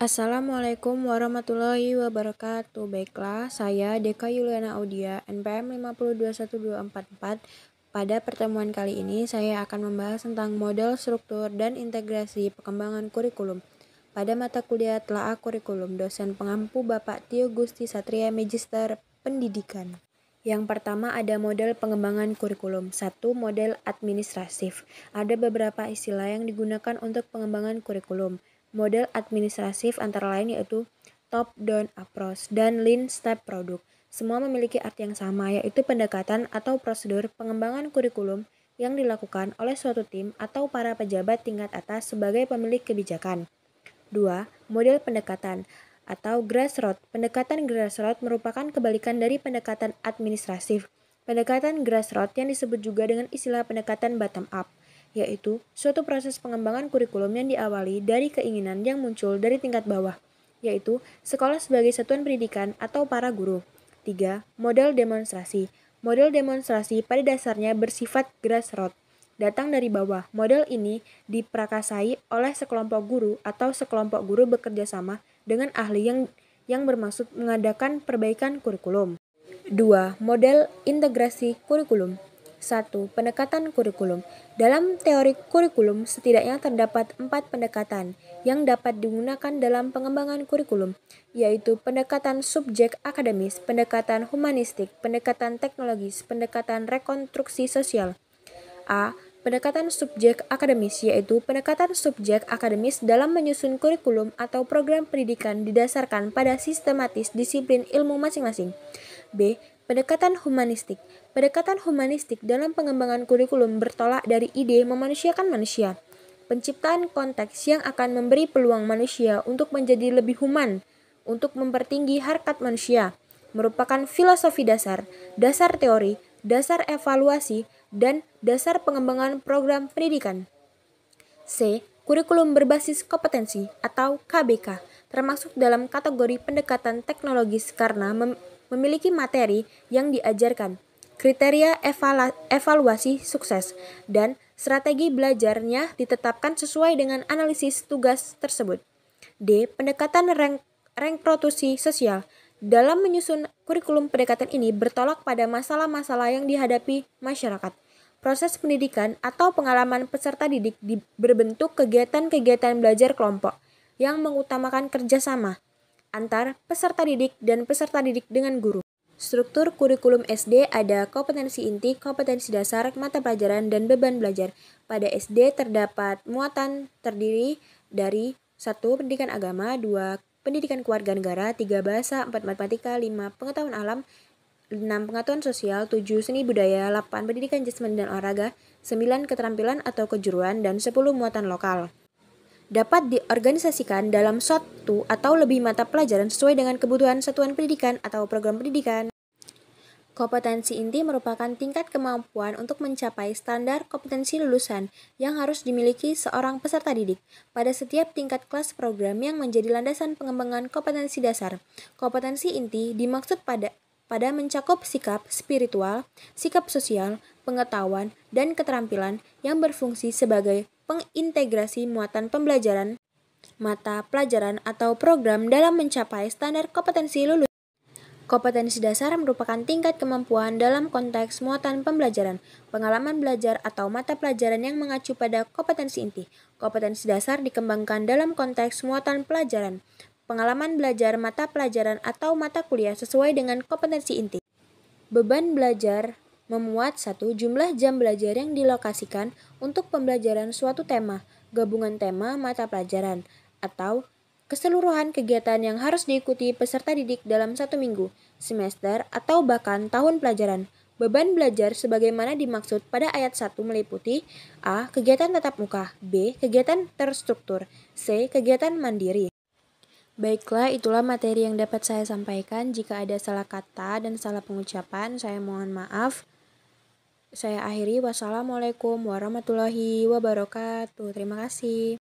Assalamualaikum warahmatullahi wabarakatuh. Baiklah, saya Deka Yuliana Audia, NPM 5021244. Pada pertemuan kali ini, saya akan membahas tentang model, struktur, dan integrasi pengembangan kurikulum. Pada mata kuliah Telaah Kurikulum, dosen pengampu Bapak Tio Gusti Satria Magister Pendidikan. Yang pertama ada model pengembangan kurikulum. 1. Model administratif. Ada beberapa istilah yang digunakan untuk pengembangan kurikulum. Model administratif antara lain yaitu top-down approach dan lean step product. Semua memiliki arti yang sama, yaitu pendekatan atau prosedur pengembangan kurikulum yang dilakukan oleh suatu tim atau para pejabat tingkat atas sebagai pemilik kebijakan. 2. Model pendekatan atau grassroots. Pendekatan grassroots merupakan kebalikan dari pendekatan administratif. Pendekatan grassroots yang disebut juga dengan istilah pendekatan bottom up, yaitu suatu proses pengembangan kurikulum yang diawali dari keinginan yang muncul dari tingkat bawah, yaitu sekolah sebagai satuan pendidikan atau para guru. 3. Model demonstrasi. Model demonstrasi pada dasarnya bersifat grassroots, datang dari bawah. Model ini diprakasai oleh sekelompok guru atau sekelompok guru bekerja sama dengan ahli yang bermaksud mengadakan perbaikan kurikulum. 2. Model integrasi kurikulum. 1. Pendekatan kurikulum. Dalam teori kurikulum, setidaknya terdapat 4 pendekatan yang dapat digunakan dalam pengembangan kurikulum, yaitu pendekatan subjek akademis, pendekatan humanistik, pendekatan teknologis, pendekatan rekonstruksi sosial. A. Pendekatan subjek akademis, yaitu pendekatan subjek akademis dalam menyusun kurikulum atau program pendidikan didasarkan pada sistematis disiplin ilmu masing-masing. B. Pendekatan humanistik. Pendekatan humanistik dalam pengembangan kurikulum bertolak dari ide memanusiakan manusia. Penciptaan konteks yang akan memberi peluang manusia untuk menjadi lebih human, untuk mempertinggi harkat manusia, merupakan filosofi dasar, dasar teori, dasar evaluasi, dan dasar pengembangan program pendidikan. C. Kurikulum berbasis kompetensi atau KBK, termasuk dalam kategori pendekatan teknologis karena memiliki materi yang diajarkan, kriteria evaluasi sukses, dan strategi belajarnya ditetapkan sesuai dengan analisis tugas tersebut. D. Pendekatan rekonstruksi sosial. Dalam menyusun kurikulum, pendekatan ini bertolak pada masalah-masalah yang dihadapi masyarakat. Proses pendidikan atau pengalaman peserta didik berbentuk kegiatan-kegiatan belajar kelompok yang mengutamakan kerjasama antar peserta didik dan peserta didik dengan guru. Struktur kurikulum SD ada kompetensi inti, kompetensi dasar, mata pelajaran, dan beban belajar. Pada SD terdapat muatan terdiri dari 1. Pendidikan agama, 2. Pendidikan kewarganegaraan, 3. Bahasa, 4. Matematika, 5. Pengetahuan alam, 6. Pengetahuan sosial, 7. Seni budaya, 8. Pendidikan jasmani dan olahraga, 9. Keterampilan atau kejuruan, dan 10. Muatan lokal. Dapat diorganisasikan dalam satu atau lebih mata pelajaran sesuai dengan kebutuhan satuan pendidikan atau program pendidikan. Kompetensi inti merupakan tingkat kemampuan untuk mencapai standar kompetensi lulusan yang harus dimiliki seorang peserta didik pada setiap tingkat kelas program yang menjadi landasan pengembangan kompetensi dasar. Kompetensi inti dimaksud pada mencakup sikap spiritual, sikap sosial, pengetahuan, dan keterampilan yang berfungsi sebagai pengintegrasi muatan pembelajaran, mata pelajaran, atau program dalam mencapai standar kompetensi lulusan. Kompetensi dasar merupakan tingkat kemampuan dalam konteks muatan pembelajaran, pengalaman belajar, atau mata pelajaran yang mengacu pada kompetensi inti. Kompetensi dasar dikembangkan dalam konteks muatan pelajaran, pengalaman belajar, mata pelajaran, atau mata kuliah sesuai dengan kompetensi inti. Beban belajar memuat 1. Jumlah jam belajar yang dilokasikan untuk pembelajaran suatu tema, gabungan tema mata pelajaran, atau keseluruhan kegiatan yang harus diikuti peserta didik dalam 1 minggu, semester, atau bahkan tahun pelajaran. Beban belajar sebagaimana dimaksud pada ayat 1 meliputi A. Kegiatan tatap muka, B. Kegiatan terstruktur, C. Kegiatan mandiri. Baiklah, itulah materi yang dapat saya sampaikan. Jika ada salah kata dan salah pengucapan, saya mohon maaf. Saya akhiri. Wassalamualaikum warahmatullahi wabarakatuh. Terima kasih.